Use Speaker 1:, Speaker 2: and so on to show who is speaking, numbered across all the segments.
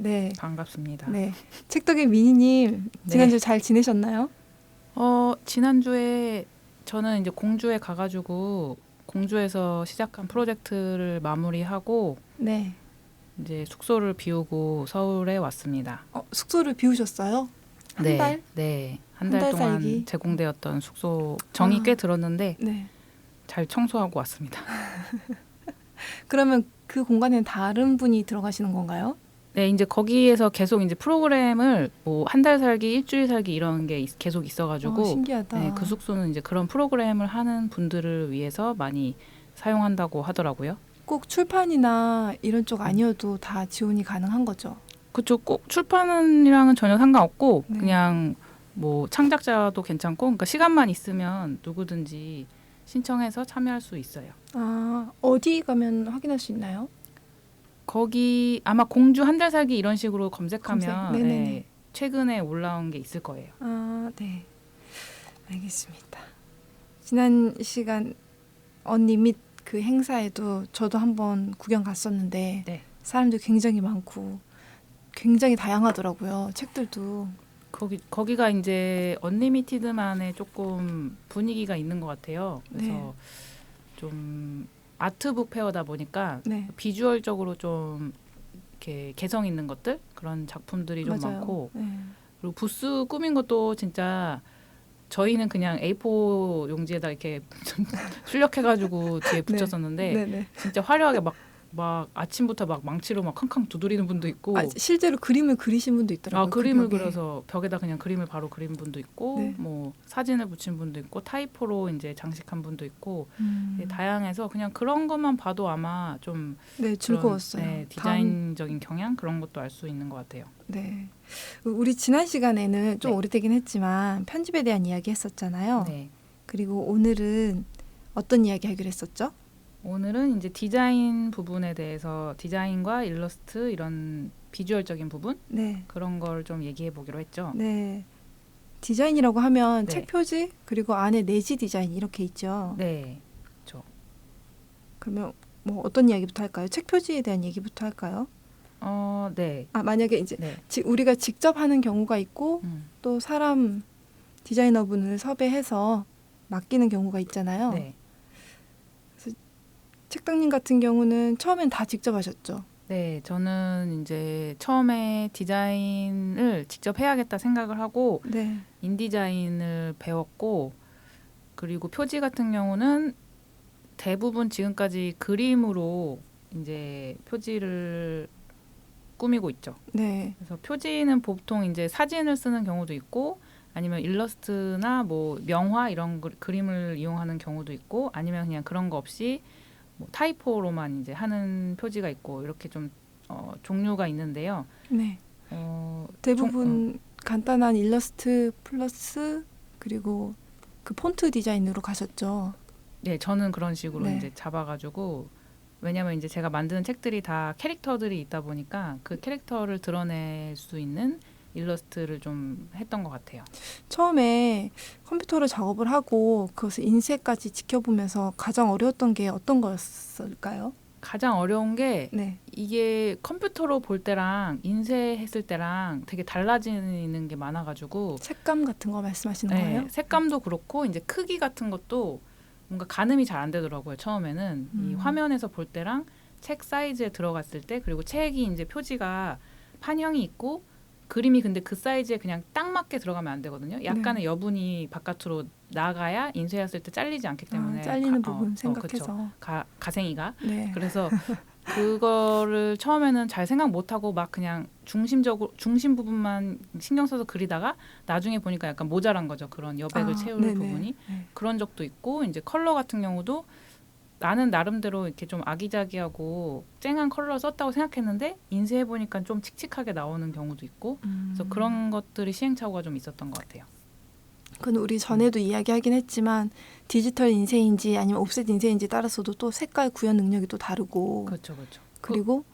Speaker 1: 네.
Speaker 2: 반갑습니다.
Speaker 1: 네. 책덕의 미니님, 지난주 잘 지내셨나요?
Speaker 2: 지난주에 저는 이제 공주에 가가지고 공주에서 시작한 프로젝트를 마무리하고
Speaker 1: 네.
Speaker 2: 이제 숙소를 비우고 서울에 왔습니다.
Speaker 1: 숙소를 비우셨어요? 한 달?
Speaker 2: 네. 한
Speaker 1: 한
Speaker 2: 달
Speaker 1: 달
Speaker 2: 동안
Speaker 1: 살기?
Speaker 2: 제공되었던 숙소 정이 꽤 들었는데
Speaker 1: 네.
Speaker 2: 잘 청소하고 왔습니다.
Speaker 1: 그러면 그 공간에는 다른 분이 들어가시는 건가요?
Speaker 2: 네, 이제 거기에서 계속 이제 프로그램을 뭐 한 달 살기, 일주일 살기 이런 게 계속 있어가지고
Speaker 1: 신기하다.
Speaker 2: 네, 그 숙소는 이제 그런 프로그램을 하는 분들을 위해서 많이 사용한다고 하더라고요.
Speaker 1: 꼭 출판이나 이런 쪽 아니어도 다 지원이 가능한 거죠?
Speaker 2: 그쵸. 꼭 출판이랑은 전혀 상관없고
Speaker 1: 네.
Speaker 2: 그냥 뭐 창작자도 괜찮고 그러니까 시간만 있으면 누구든지 신청해서 참여할 수 있어요.
Speaker 1: 어디 가면 확인할 수 있나요?
Speaker 2: 거기 아마 공주 한 달 살기 이런 식으로 검색하면
Speaker 1: 네네네.
Speaker 2: 네, 최근에 올라온 게 있을 거예요.
Speaker 1: 네. 알겠습니다. 지난 시간 언니밋 그 행사에도 저도 한번 구경 갔었는데
Speaker 2: 네.
Speaker 1: 사람들 굉장히 많고 굉장히 다양하더라고요. 책들도.
Speaker 2: 거기가 이제 언리미티드만의 조금 분위기가 있는 것 같아요. 그래서
Speaker 1: 네.
Speaker 2: 좀 아트북 페어다 보니까
Speaker 1: 네.
Speaker 2: 비주얼적으로 좀 이렇게 개성 있는 것들 그런 작품들이 좀
Speaker 1: 맞아요.
Speaker 2: 많고
Speaker 1: 네.
Speaker 2: 그리고 부스 꾸민 것도 진짜 저희는 그냥 A4 용지에다 이렇게 좀 출력해가지고 뒤에 붙였었는데
Speaker 1: 네네.
Speaker 2: 진짜 화려하게 막 아침부터 막 망치로 막 캉캉 두드리는 분도 있고
Speaker 1: 실제로 그림을 그리신 분도 있더라고요.
Speaker 2: 그림을
Speaker 1: 그 벽에.
Speaker 2: 그려서 벽에다 그냥 그림을 바로 그린 분도 있고
Speaker 1: 네.
Speaker 2: 뭐 사진을 붙인 분도 있고 타이포로 이제 장식한 분도 있고 다양해서 그냥 그런 것만 봐도 아마 좀
Speaker 1: 네, 즐거웠어요.
Speaker 2: 그런, 디자인적인 경향 그런 것도 알 수 있는 것 같아요.
Speaker 1: 네. 우리 지난 시간에는 좀
Speaker 2: 네.
Speaker 1: 오래되긴 했지만 편집에 대한 이야기 했었잖아요.
Speaker 2: 네.
Speaker 1: 그리고 오늘은 어떤 이야기 하기로 했었죠?
Speaker 2: 오늘은 이제 디자인 부분에 대해서 디자인과 일러스트 이런 비주얼적인 부분
Speaker 1: 네.
Speaker 2: 그런 걸 좀 얘기해 보기로 했죠.
Speaker 1: 네. 디자인이라고 하면
Speaker 2: 네.
Speaker 1: 책 표지 그리고 안에 내지 디자인 이렇게 있죠.
Speaker 2: 네. 그렇죠.
Speaker 1: 그러면 뭐 어떤 이야기부터 할까요? 책 표지에 대한 얘기부터 할까요?
Speaker 2: 네.
Speaker 1: 만약에 이제
Speaker 2: 네.
Speaker 1: 우리가 직접 하는 경우가 있고 또 사람 디자이너분을 섭외해서 맡기는 경우가 있잖아요.
Speaker 2: 네.
Speaker 1: 책당님 같은 경우는 처음엔 다 직접 하셨죠?
Speaker 2: 네, 저는 이제 처음에 디자인을 직접 해야겠다 생각을 하고
Speaker 1: 네.
Speaker 2: 인디자인을 배웠고 그리고 표지 같은 경우는 대부분 지금까지 그림으로 이제 표지를 꾸미고 있죠.
Speaker 1: 네.
Speaker 2: 그래서 표지는 보통 이제 사진을 쓰는 경우도 있고 아니면 일러스트나 뭐 명화 이런 그림을 이용하는 경우도 있고 아니면 그냥 그런 거 없이 뭐 타이포로만 이제 하는 표지가 있고 이렇게 좀 종류가 있는데요.
Speaker 1: 네. 대부분 간단한 일러스트 플러스 그리고 그 폰트 디자인으로 가셨죠.
Speaker 2: 네, 저는 그런 식으로
Speaker 1: 네.
Speaker 2: 이제 잡아가지고 왜냐하면 이제 제가 만드는 책들이 다 캐릭터들이 있다 보니까 그 캐릭터를 드러낼 수 있는 일러스트를 좀 했던 것 같아요.
Speaker 1: 처음에 컴퓨터로 작업을 하고 그것을 인쇄까지 지켜보면서 가장 어려웠던 게 어떤 거였을까요?
Speaker 2: 가장 어려운 게
Speaker 1: 네.
Speaker 2: 이게 컴퓨터로 볼 때랑 인쇄했을 때랑 되게 달라지는 게 많아가지고
Speaker 1: 색감 같은 거 말씀하시는 거예요?
Speaker 2: 색감도 그렇고 이제 크기 같은 것도 뭔가 가늠이 잘 안 되더라고요. 처음에는 이 화면에서 볼 때랑 책 사이즈에 들어갔을 때 그리고 책이 이제 표지가 판형이 있고 그림이 근데 그 사이즈에 그냥 딱 맞게 들어가면 안 되거든요. 약간의 여분이 바깥으로 나가야 인쇄했을 때 잘리지 않기 때문에
Speaker 1: 잘리는 부분 생각해서
Speaker 2: 가생이가
Speaker 1: 네.
Speaker 2: 그래서 그거를 처음에는 잘 생각 못하고 막 그냥 중심 부분만 신경 써서 그리다가 나중에 보니까 약간 모자란 거죠. 그런 여백을 채울
Speaker 1: 네네.
Speaker 2: 부분이
Speaker 1: 네.
Speaker 2: 그런 적도 있고 이제 컬러 같은 경우도 나는 나름대로 이렇게 좀 아기자기하고 쨍한 컬러 썼다고 생각했는데 인쇄해 보니까 좀 칙칙하게 나오는 경우도 있고 그래서 그런 것들이 시행착오가 좀 있었던 것 같아요.
Speaker 1: 그건 우리 전에도 이야기하긴 했지만 디지털 인쇄인지 아니면 옵셋 인쇄인지 따라서도 또 색깔 구현 능력이 또 다르고
Speaker 2: 그렇죠, 그렇죠.
Speaker 1: 그리고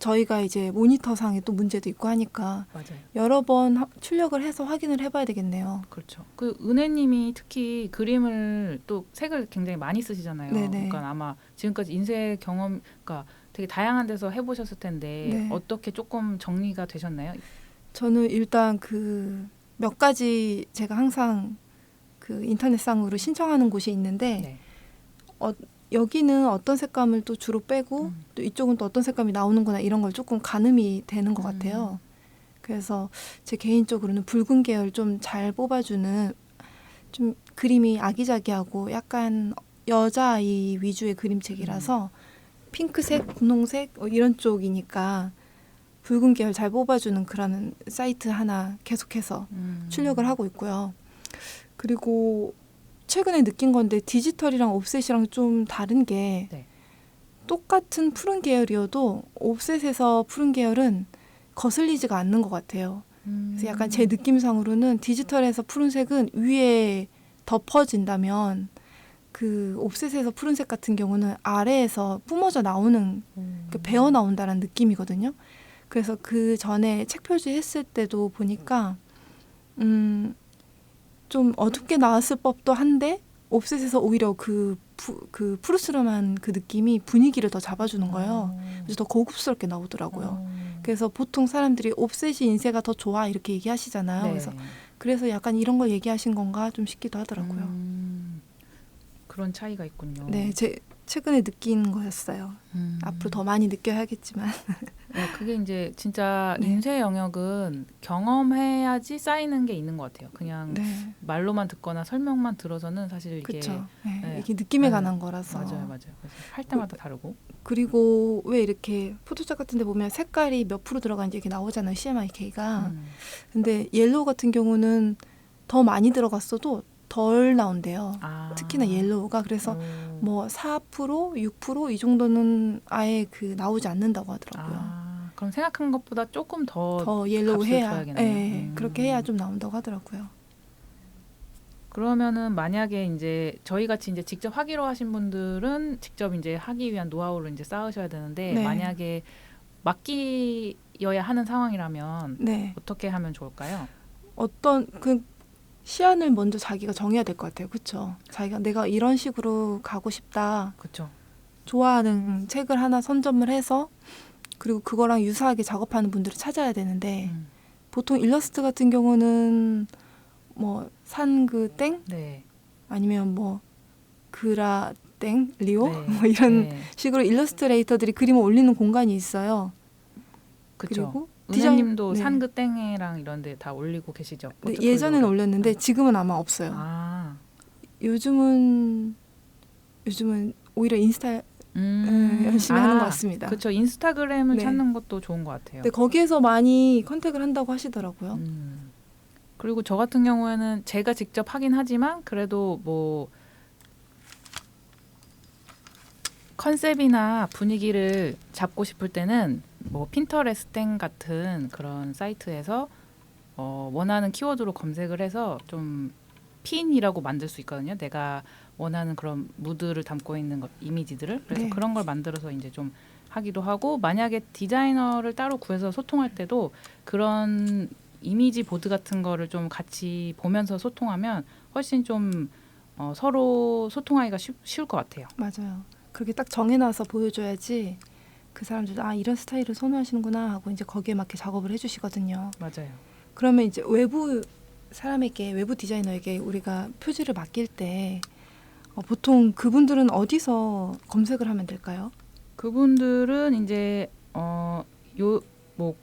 Speaker 1: 저희가 이제 모니터상에 또 문제도 있고 하니까
Speaker 2: 맞아요.
Speaker 1: 여러 번 출력을 해서 확인을 해봐야 되겠네요.
Speaker 2: 그렇죠. 그 은혜님이 특히 그림을 또 색을 굉장히 많이 쓰시잖아요.
Speaker 1: 네네.
Speaker 2: 그러니까 아마 지금까지 인쇄 경험, 그러니까 되게 다양한 데서 해보셨을 텐데
Speaker 1: 네.
Speaker 2: 어떻게 조금 정리가 되셨나요?
Speaker 1: 저는 일단 그 몇 가지 제가 항상 그 인터넷상으로 신청하는 곳이 있는데
Speaker 2: 네.
Speaker 1: 여기는 어떤 색감을 또 주로 빼고 또 이쪽은 또 어떤 색감이 나오는구나 이런 걸 조금 가늠이 되는 것 같아요. 그래서 제 개인적으로는 붉은 계열 좀 잘 뽑아주는 좀 그림이 아기자기하고 약간 여자아이 위주의 그림책이라서 핑크색, 분홍색 이런 쪽이니까 붉은 계열 잘 뽑아주는 그런 사이트 하나 계속해서 출력을 하고 있고요. 그리고 최근에 느낀 건데 디지털이랑 옵셋이랑 좀 다른 게
Speaker 2: 네.
Speaker 1: 똑같은 푸른 계열이어도 옵셋에서 푸른 계열은 거슬리지가 않는 것 같아요. 그래서 약간 제 느낌상으로는 디지털에서 푸른색은 위에 덮어진다면 그 옵셋에서 푸른색 같은 경우는 아래에서 뿜어져 나오는 배어 나온다는 느낌이거든요. 그래서 그 전에 책 표지했을 때도 보니까 좀 어둡게 나왔을 법도 한데 옵셋에서 오히려 그 푸르스름한 그 느낌이 분위기를 더 잡아주는 거예요. 그래서 더 고급스럽게 나오더라고요. 그래서 보통 사람들이 옵셋이 인쇄가 더 좋아 이렇게 얘기하시잖아요.
Speaker 2: 네.
Speaker 1: 그래서 약간 이런 걸 얘기하신 건가 좀 싶기도 하더라고요.
Speaker 2: 그런 차이가 있군요.
Speaker 1: 네, 제 최근에 느낀 거였어요. 앞으로 더 많이 느껴야겠지만.
Speaker 2: 네, 그게 이제 진짜
Speaker 1: 네.
Speaker 2: 인쇄 영역은 경험해야지 쌓이는 게 있는 것 같아요. 그냥
Speaker 1: 네,
Speaker 2: 말로만 듣거나 설명만 들어서는 사실 이게
Speaker 1: 그렇죠. 네,
Speaker 2: 네.
Speaker 1: 이게 느낌에
Speaker 2: 네.
Speaker 1: 관한 거라서.
Speaker 2: 맞아요. 그래서 할 때마다 다르고.
Speaker 1: 그리고 왜 이렇게 포토샵 같은 데 보면 색깔이 몇 프로 들어가는지 이렇게 나오잖아요. CMYK가. 근데 옐로우 같은 경우는 더 많이 들어갔어도 덜 나온대요. 특히나 옐로우가. 그래서 뭐 4%, 6%이 정도는 아예 그 나오지 않는다고 하더라고요.
Speaker 2: 그럼 생각한 것보다 조금
Speaker 1: 더 옐로우
Speaker 2: 값을
Speaker 1: 해야,
Speaker 2: 줘야겠네요.
Speaker 1: 네, 그렇게 해야 좀 나온다고 하더라고요.
Speaker 2: 그러면은 만약에 이제 저희 같이 이제 직접 하기로 하신 분들은 직접 이제 하기 위한 노하우를 이제 쌓으셔야 되는데
Speaker 1: 네.
Speaker 2: 만약에 맡기여야 하는 상황이라면
Speaker 1: 네,
Speaker 2: 어떻게 하면 좋을까요?
Speaker 1: 어떤 그 시안을 먼저 자기가 정해야 될 것 같아요. 그렇죠? 자기가 내가 이런 식으로 가고 싶다.
Speaker 2: 그렇죠.
Speaker 1: 좋아하는 책을 하나 선점을 해서 그리고 그거랑 유사하게 작업하는 분들을 찾아야 되는데 보통 일러스트 같은 경우는 뭐 산그땡
Speaker 2: 네.
Speaker 1: 아니면 뭐 그라땡 리오
Speaker 2: 네.
Speaker 1: 뭐 이런
Speaker 2: 네.
Speaker 1: 식으로 일러스트레이터들이 그림을 올리는 공간이 있어요.
Speaker 2: 그렇죠.
Speaker 1: 그리고
Speaker 2: 은혜님도
Speaker 1: 네.
Speaker 2: 산그 땡에랑 이런데 다 올리고 계시죠?
Speaker 1: 네,
Speaker 2: 포트폴리오를.
Speaker 1: 예전에는 올렸는데 지금은 아마 없어요. 요즘은 오히려 인스타 열심히 하는 것 같습니다.
Speaker 2: 그렇죠. 인스타그램을
Speaker 1: 네.
Speaker 2: 찾는 것도 좋은 것 같아요.
Speaker 1: 네, 거기에서 많이 컨택을 한다고 하시더라고요.
Speaker 2: 그리고 저 같은 경우에는 제가 직접 하긴 하지만 그래도 뭐 컨셉이나 분위기를 잡고 싶을 때는 뭐 핀터레스트 같은 그런 사이트에서 원하는 키워드로 검색을 해서 좀 핀이라고 만들 수 있거든요. 내가 원하는 그런 무드를 담고 있는 이미지들을. 그래서
Speaker 1: 네.
Speaker 2: 그런 걸 만들어서 이제 좀 하기도 하고 만약에 디자이너를 따로 구해서 소통할 때도 그런 이미지 보드 같은 거를 좀 같이 보면서 소통하면 훨씬 좀 서로 소통하기가 쉬울 것 같아요.
Speaker 1: 맞아요. 그렇게 딱 정해놔서 보여줘야지 그 사람들도 이런 스타일을 선호하시는구나 하고 이제 거기에 맞게 작업을 해주시거든요.
Speaker 2: 맞아요.
Speaker 1: 그러면 이제 외부 사람에게 외부 디자이너에게 우리가 표지를 맡길 때 보통 그분들은 어디서 검색을 하면 될까요?
Speaker 2: 그분들은 이제 뭐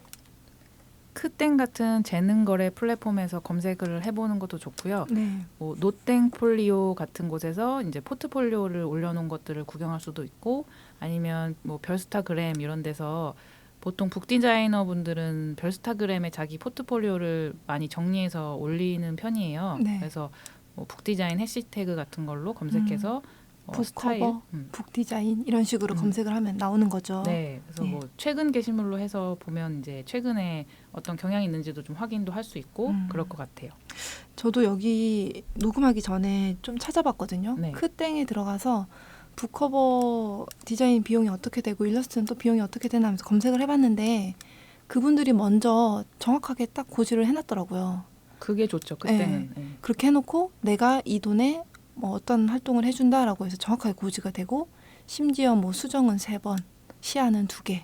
Speaker 2: 크땡 같은 재능 거래 플랫폼에서 검색을 해보는 것도 좋고요.
Speaker 1: 네.
Speaker 2: 뭐 노땡 폴리오 같은 곳에서 이제 포트폴리오를 올려놓은 것들을 구경할 수도 있고 아니면 뭐 별스타그램 이런 데서 보통 북 디자이너 분들은 별스타그램에 자기 포트폴리오를 많이 정리해서 올리는 편이에요.
Speaker 1: 네.
Speaker 2: 그래서 뭐 북디자인 해시태그 같은 걸로 검색해서
Speaker 1: 북커버, 북디자인 이런 식으로 검색을 하면 나오는 거죠.
Speaker 2: 네, 그래서
Speaker 1: 네.
Speaker 2: 뭐 최근 게시물로 해서 보면 이제 최근에 어떤 경향이 있는지도 좀 확인도 할 수 있고 그럴 것 같아요.
Speaker 1: 저도 여기 녹음하기 전에 좀 찾아봤거든요.
Speaker 2: 네.
Speaker 1: 크땡에 들어가서 북커버 디자인 비용이 어떻게 되고 일러스트는 또 비용이 어떻게 되나 하면서 검색을 해봤는데 그분들이 먼저 정확하게 딱 고지를 해놨더라고요.
Speaker 2: 그게 좋죠. 그때는. 네.
Speaker 1: 그렇게 해놓고 내가 이 돈에 뭐 어떤 활동을 해준다라고 해서 정확하게 고지가 되고 심지어 뭐 수정은 3번 시안은 2개,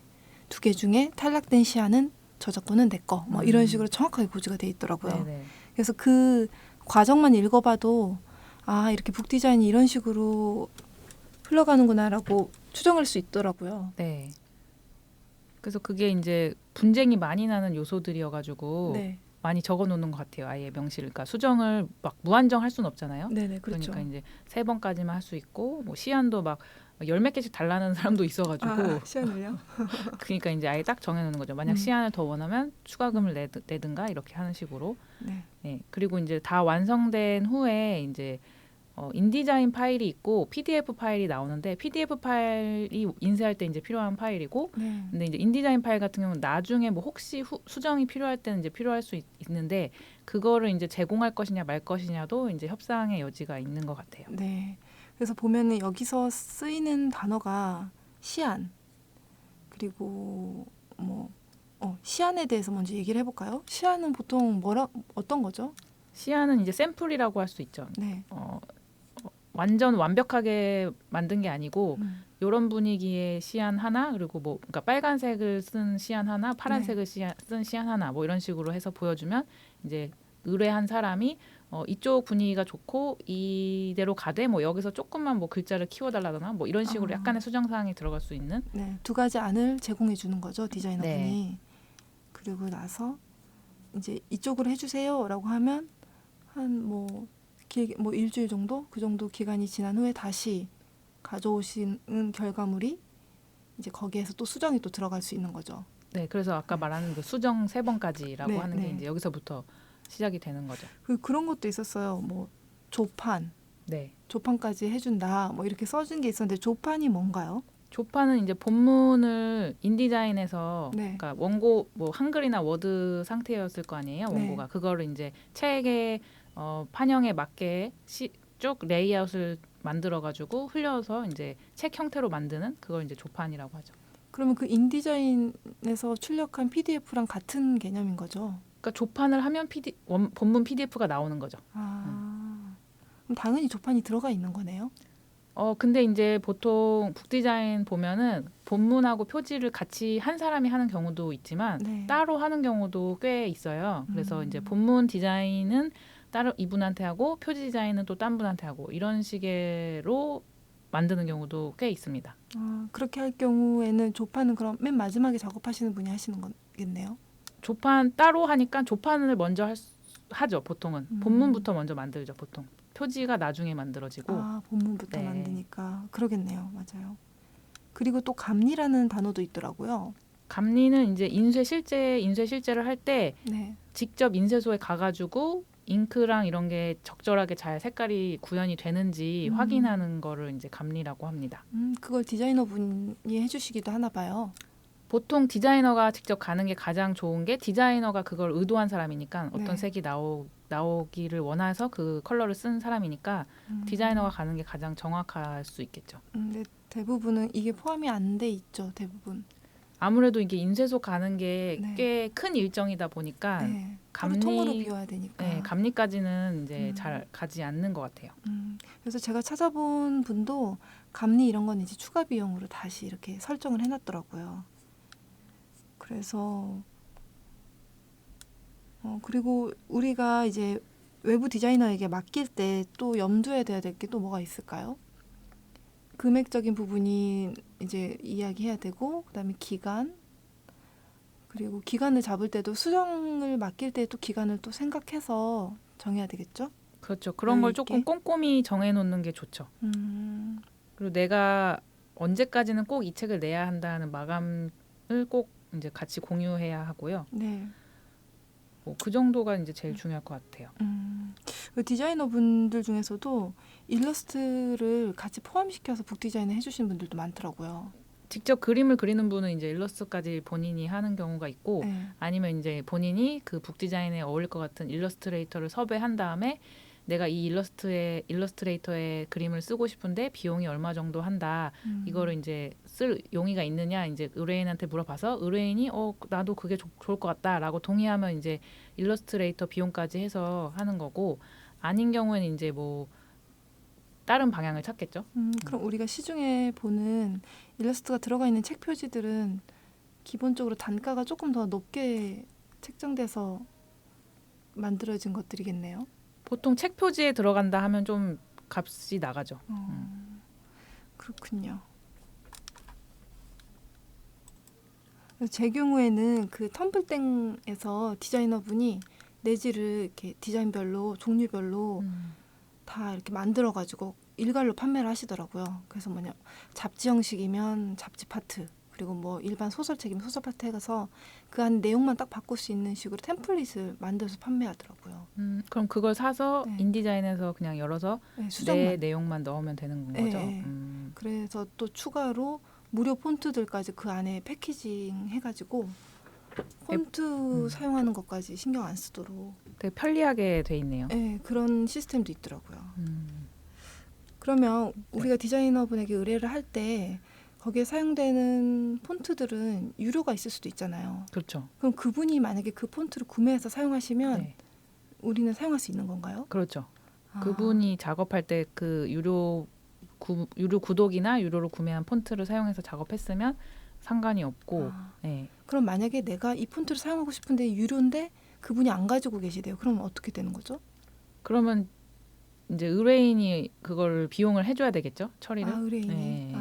Speaker 1: 2개 중에 탈락된 시안은 저작권은 내 거. 뭐 이런 식으로 정확하게 고지가 돼 있더라고요.
Speaker 2: 네네.
Speaker 1: 그래서 그 과정만 읽어봐도 아 이렇게 북 디자인이 이런 식으로 흘러가는구나라고 추정할 수 있더라고요.
Speaker 2: 네. 그래서 그게 이제 분쟁이 많이 나는 요소들이어가지고
Speaker 1: 네,
Speaker 2: 많이 적어놓는 것 같아요. 아예 명시를. 그러니까 수정을 막 무한정 할 수는 없잖아요.
Speaker 1: 네네 그렇죠.
Speaker 2: 그러니까 이제 3번까지만 할 수 있고 뭐 시안도 막 10몇 개씩 달라는 사람도 있어가지고
Speaker 1: 아, 시안을요?
Speaker 2: 그러니까 이제 아예 딱 정해놓는 거죠. 만약 시안을 더 원하면 추가금을 내든가 이렇게 하는 식으로.
Speaker 1: 네,
Speaker 2: 네. 그리고 이제 다 완성된 후에 이제 인디자인 파일이 있고 PDF 파일이 나오는데 PDF 파일이 인쇄할 때 이제 필요한 파일이고
Speaker 1: 네.
Speaker 2: 근데 이제 인디자인 파일 같은 경우는 나중에 뭐 혹시 수정이 필요할 때는 이제 필요할 수 있는데 그거를 이제 제공할 것이냐 말 것이냐도 이제 협상의 여지가 있는 것 같아요.
Speaker 1: 네. 그래서 보면은 여기서 쓰이는 단어가 시안 그리고 뭐 시안에 대해서 먼저 얘기를 해볼까요? 시안은 보통 어떤 거죠?
Speaker 2: 시안은 이제 샘플이라고 할 수 있죠.
Speaker 1: 네.
Speaker 2: 완전 완벽하게 만든 게 아니고
Speaker 1: 음.
Speaker 2: 이런 분위기의 시안 하나 그리고 뭐 그러니까 빨간색을 쓴 시안 하나 파란색을 쓴 시안 하나 뭐 이런 식으로 해서 보여주면 이제 의뢰한 사람이 이쪽 분위기가 좋고 이대로 가되 뭐 여기서 조금만 뭐 글자를 키워달라거나 뭐 이런 식으로 약간의 수정 사항이 들어갈 수 있는
Speaker 1: 네, 2가지 안을 제공해 주는 거죠 디자이너분이.
Speaker 2: 네.
Speaker 1: 그리고 나서 이제 이쪽으로 해주세요라고 하면 한 뭐 길게 뭐 일주일 정도 그 정도 기간이 지난 후에 다시 가져오시는 결과물이 이제 거기에서 또 수정이 또 들어갈 수 있는 거죠.
Speaker 2: 네, 그래서 아까 말하는 그 수정 3번까지라고
Speaker 1: 네,
Speaker 2: 하는 게
Speaker 1: 네.
Speaker 2: 이제 여기서부터 시작이 되는 거죠.
Speaker 1: 그런 것도 있었어요. 뭐
Speaker 2: 네.
Speaker 1: 조판까지 해준다. 뭐 이렇게 써준 게 있었는데 조판이 뭔가요?
Speaker 2: 조판은 이제 본문을 인디자인에서
Speaker 1: 네.
Speaker 2: 그러니까 원고 뭐 한글이나 워드 상태였을 거 아니에요. 원고가
Speaker 1: 네.
Speaker 2: 그거를 이제 책의 판형에 맞게 쭉 레이아웃을 만들어 가지고 흘려서 이제 책 형태로 만드는 그걸 이제 조판이라고 하죠.
Speaker 1: 그러면 그 인디자인에서 출력한 PDF랑 같은 개념인 거죠?
Speaker 2: 그러니까 조판을 하면 본문 PDF가 나오는 거죠.
Speaker 1: 그럼 당연히 조판이 들어가 있는 거네요.
Speaker 2: 근데 이제 보통 북디자인 보면은 본문하고 표지를 같이 한 사람이 하는 경우도 있지만
Speaker 1: 네.
Speaker 2: 따로 하는 경우도 꽤 있어요. 그래서 이제 본문 디자인은 따로 이분한테 하고 표지 디자인은 또 딴 분한테 하고 이런 식으로 만드는 경우도 꽤 있습니다.
Speaker 1: 그렇게 할 경우에는 조판은 그럼 맨 마지막에 작업하시는 분이 하시는 거겠네요.
Speaker 2: 조판 따로 하니까 조판을 먼저 하죠. 보통은 본문부터 먼저 만들죠. 보통 표지가 나중에 만들어지고
Speaker 1: 본문부터
Speaker 2: 네.
Speaker 1: 만드니까 그러겠네요. 맞아요. 그리고 또 감리라는 단어도 있더라고요.
Speaker 2: 감리는 이제 인쇄 실제를 할 때
Speaker 1: 네.
Speaker 2: 직접 인쇄소에 가가지고 잉크랑 이런 게 적절하게 잘 색깔이 구현이 되는지 확인하는 거를 이제 감리라고 합니다.
Speaker 1: 그걸 디자이너분이 해주시기도 하나 봐요.
Speaker 2: 보통 디자이너가 직접 가는 게 가장 좋은 게 디자이너가 그걸 의도한 사람이니까 어떤
Speaker 1: 네.
Speaker 2: 색이 나오기를 원해서 그 컬러를 쓴 사람이니까 디자이너가 가는 게 가장 정확할 수 있겠죠.
Speaker 1: 근데 대부분은 이게 포함이 안 돼 있죠. 대부분.
Speaker 2: 아무래도 이게 인쇄소 가는 게
Speaker 1: 네.
Speaker 2: 꽤 큰 일정이다 보니까
Speaker 1: 네. 통으로 비워야 되니까.
Speaker 2: 네, 감리까지는 이제 잘 가지 않는 것 같아요.
Speaker 1: 그래서 제가 찾아본 분도 감리 이런 건 이제 추가 비용으로 다시 이렇게 설정을 해놨더라고요. 그래서 그리고 우리가 이제 외부 디자이너에게 맡길 때 또 염두에 둬야 될 게 또 뭐가 있을까요? 금액적인 부분이 이제 이야기해야 되고 그다음에 기간 그리고 기간을 잡을 때도 수정을 맡길 때 또 기간을 또 생각해서 정해야 되겠죠?
Speaker 2: 그렇죠. 그런 걸
Speaker 1: 여유
Speaker 2: 조금
Speaker 1: 있게?
Speaker 2: 꼼꼼히 정해놓는 게 좋죠. 그리고 내가 언제까지는 꼭 이 책을 내야 한다는 마감을 꼭 이제 같이 공유해야 하고요.
Speaker 1: 네.
Speaker 2: 그 정도가 이제 제일 중요할 것 같아요.
Speaker 1: 그 디자이너 분들 중에서도 일러스트를 같이 포함시켜서 북 디자인을 해주신 분들도 많더라고요.
Speaker 2: 직접 그림을 그리는 분은 이제 일러스트까지 본인이 하는 경우가 있고
Speaker 1: 네.
Speaker 2: 아니면 이제 본인이 그 북 디자인에 어울릴 것 같은 일러스트레이터를 섭외한 다음에 내가 이 일러스트레이터의 그림을 쓰고 싶은데 비용이 얼마 정도 한다. 이거를 이제 쓸 용의가 있느냐 이제 의뢰인한테 물어봐서 의뢰인이 나도 그게 좋을 것 같다라고 동의하면 이제 일러스트레이터 비용까지 해서 하는 거고 아닌 경우에는 이제 뭐 다른 방향을 찾겠죠.
Speaker 1: 그럼 우리가 시중에 보는 일러스트가 들어가 있는 책 표지들은 기본적으로 단가가 조금 더 높게 책정돼서 만들어진 것들이겠네요.
Speaker 2: 보통 책 표지에 들어간다 하면 좀 값이 나가죠.
Speaker 1: 그렇군요. 제 경우에는 그 텀블땡에서 디자이너분이 내지를 이렇게 디자인별로 종류별로 다 이렇게 만들어가지고 일괄로 판매를 하시더라고요. 그래서 뭐냐 잡지 형식이면 잡지 파트 그리고 뭐 일반 소설책이면 소설 파트 해서 그 안 내용만 딱 바꿀 수 있는 식으로 템플릿을 만들어서 판매하더라고요.
Speaker 2: 그럼 그걸 사서
Speaker 1: 네.
Speaker 2: 인디자인에서 그냥 열어서
Speaker 1: 네, 수정만.
Speaker 2: 내 내용만 넣으면 되는 거죠.
Speaker 1: 네. 그래서 또 추가로 무료 폰트들까지 그 안에 패키징 해가지고 폰트 사용하는 것까지 신경 안 쓰도록
Speaker 2: 되게 편리하게 돼 있네요.
Speaker 1: 네, 그런 시스템도 있더라고요. 그러면 우리가 디자이너분에게 의뢰를 할 때 거기에 사용되는 폰트들은 유료가 있을 수도 있잖아요.
Speaker 2: 그렇죠.
Speaker 1: 그럼 그분이 만약에 그 폰트를 구매해서 사용하시면
Speaker 2: 네.
Speaker 1: 우리는 사용할 수 있는 건가요?
Speaker 2: 그렇죠.
Speaker 1: 아.
Speaker 2: 그분이 작업할 때 그 유료 구독이나 유료로 구매한 폰트를 사용해서 작업했으면 상관이 없고. 네.
Speaker 1: 그럼 만약에 내가 이 폰트를 사용하고 싶은데 유료인데 그분이 안 가지고 계시대요. 그러면 어떻게 되는 거죠?
Speaker 2: 그러면 이제 의뢰인이 그걸 비용을 해줘야 되겠죠, 처리를.
Speaker 1: 의뢰인이.
Speaker 2: 네.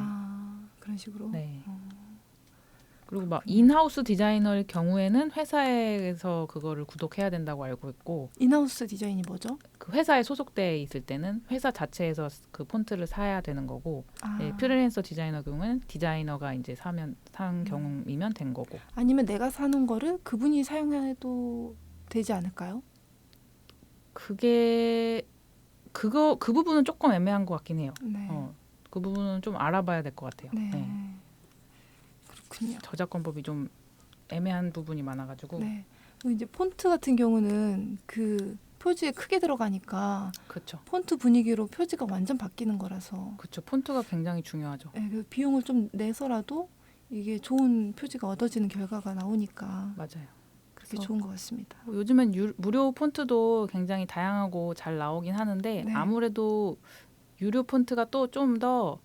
Speaker 1: 그런 식으로.
Speaker 2: 네. 그리고 막 인하우스 디자이너일 경우에는 회사에서 그거를 구독해야 된다고 알고 있고,
Speaker 1: 인하우스 디자인이 뭐죠?
Speaker 2: 그 회사에 소속돼 있을 때는 회사 자체에서 그 폰트를 사야 되는 거고, 네, 프리랜서 디자이너 경우는 디자이너가 이제 산 경우이면 된 거고.
Speaker 1: 아니면 내가 사는 거를 그분이 사용해도 되지 않을까요?
Speaker 2: 그 부분은 조금 애매한 것 같긴 해요.
Speaker 1: 네.
Speaker 2: 그 부분은 좀 알아봐야 될 것 같아요.
Speaker 1: 네.
Speaker 2: 네.
Speaker 1: 그렇군요.
Speaker 2: 저작권법이 좀 애매한 부분이 많아가지고.
Speaker 1: 네. 그리고 이제 폰트 같은 경우는 그 표지에 크게 들어가니까
Speaker 2: 그렇죠.
Speaker 1: 폰트 분위기로 표지가 완전 바뀌는 거라서.
Speaker 2: 그렇죠. 폰트가 굉장히 중요하죠.
Speaker 1: 네, 그 비용을 좀 내서라도 이게 좋은 표지가 얻어지는 결과가 나오니까
Speaker 2: 맞아요.
Speaker 1: 그게 좋은 것 같습니다.
Speaker 2: 요즘엔 무료 폰트도 굉장히 다양하고 잘 나오긴 하는데
Speaker 1: 네.
Speaker 2: 아무래도 유료 폰트가 또 좀 더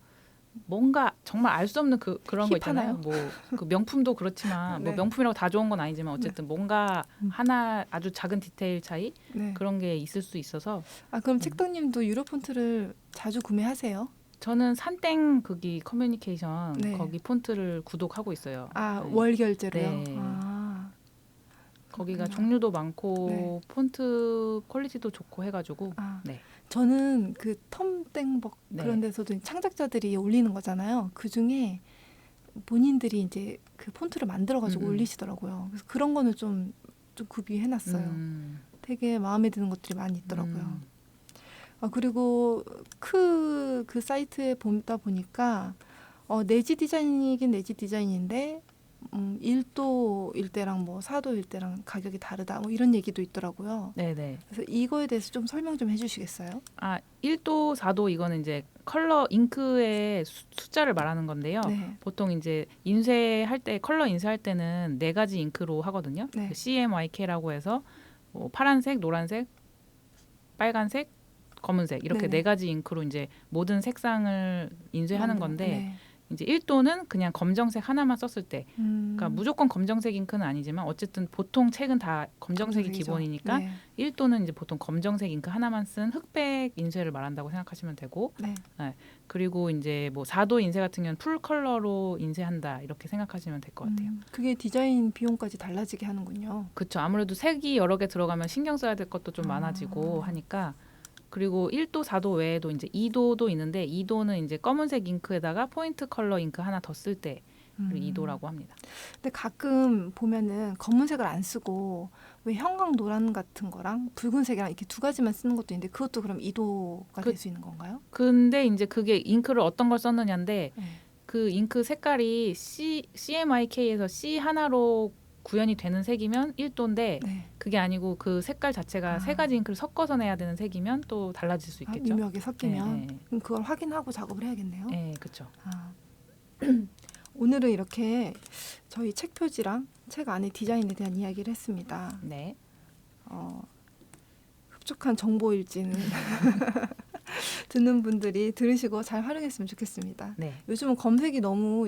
Speaker 2: 뭔가 정말 알 수 없는 그런 거 있잖아요. 뭐 그 명품도 그렇지만
Speaker 1: 네.
Speaker 2: 뭐 명품이라고 다 좋은 건 아니지만 어쨌든 뭔가 하나 아주 작은 디테일 차이
Speaker 1: 네.
Speaker 2: 그런 게 있을 수 있어서.
Speaker 1: 그럼 책덕님도 유료 폰트를 자주 구매하세요?
Speaker 2: 저는 산땡 거기 커뮤니케이션
Speaker 1: 네.
Speaker 2: 거기 폰트를 구독하고 있어요. 네.
Speaker 1: 월 결제로요?
Speaker 2: 네. 거기가
Speaker 1: 그렇구나.
Speaker 2: 종류도 많고
Speaker 1: 네.
Speaker 2: 폰트 퀄리티도 좋고 해가지고. 네.
Speaker 1: 저는 그 텀땡벅
Speaker 2: 네.
Speaker 1: 그런 데서도 창작자들이 올리는 거잖아요. 그 중에 본인들이 이제 그 폰트를 만들어가지고 올리시더라고요. 그래서 그런 거는 좀 구비해놨어요. 되게 마음에 드는 것들이 많이 있더라고요. 그리고 그 사이트에 보다 보니까 내지 디자인이긴 내지 디자인인데 1도일 때랑 뭐 4도일 때랑 가격이 다르다 뭐 이런 얘기도 있더라고요.
Speaker 2: 네네.
Speaker 1: 그래서 이거에 대해서 좀 설명 좀 해주시겠어요?
Speaker 2: 1도, 4도 이거는 이제 컬러 잉크의 숫자를 말하는 건데요.
Speaker 1: 네.
Speaker 2: 보통 이제 인쇄할 때 컬러 인쇄할 때는 4가지 잉크로 하거든요.
Speaker 1: 네.
Speaker 2: 그 CMYK라고 해서 뭐 파란색, 노란색, 빨간색, 검은색 이렇게
Speaker 1: 네네.
Speaker 2: 4가지 잉크로 이제 모든 색상을 인쇄하는 건데
Speaker 1: 네.
Speaker 2: 이제 1도는 그냥 검정색 하나만 썼을 때, 그러니까 무조건 검정색 잉크는 아니지만 어쨌든 보통 책은 다 검정색이
Speaker 1: 검정색이죠.
Speaker 2: 기본이니까
Speaker 1: 네.
Speaker 2: 1도는 이제 보통 검정색 잉크 하나만 쓴 흑백 인쇄를 말한다고 생각하시면 되고,
Speaker 1: 네.
Speaker 2: 그리고 이제 뭐 4도 인쇄 같은 경우는 풀 컬러로 인쇄한다 이렇게 생각하시면 될 것 같아요.
Speaker 1: 그게 디자인 비용까지 달라지게 하는군요.
Speaker 2: 그렇죠. 아무래도 색이 여러 개 들어가면 신경 써야 될 것도 좀 많아지고 하니까. 그리고 1도, 4도 외에도 이제 2도도 있는데 2도는 이제 검은색 잉크에다가 포인트 컬러 잉크 하나 더 쓸 때 2도라고 합니다.
Speaker 1: 근데 가끔 보면은 검은색을 안 쓰고 왜 형광 노란 같은 거랑 붉은색이랑 이렇게 두 가지만 쓰는 것도 있는데 그것도 그럼 2도가 될 수 있는 건가요?
Speaker 2: 근데 이제 그게 잉크를 어떤 걸 썼느냐인데
Speaker 1: 네.
Speaker 2: 그 잉크 색깔이 CMYK에서 C 하나로 구현이 되는 색이면 1도인데
Speaker 1: 네.
Speaker 2: 그게 아니고 그 색깔 자체가 3가지 잉크를 섞어서 내야 되는 색이면 또 달라질 수 있겠죠.
Speaker 1: 미묘하게 섞이면
Speaker 2: 네.
Speaker 1: 그럼 그걸 확인하고 작업을 해야겠네요.
Speaker 2: 네, 그렇죠.
Speaker 1: 오늘은 이렇게 저희 책 표지랑 책 안의 디자인에 대한 이야기를 했습니다.
Speaker 2: 네.
Speaker 1: 흡족한 정보일지는 듣는 분들이 들으시고 잘 활용했으면 좋겠습니다.
Speaker 2: 네.
Speaker 1: 요즘은 검색이 너무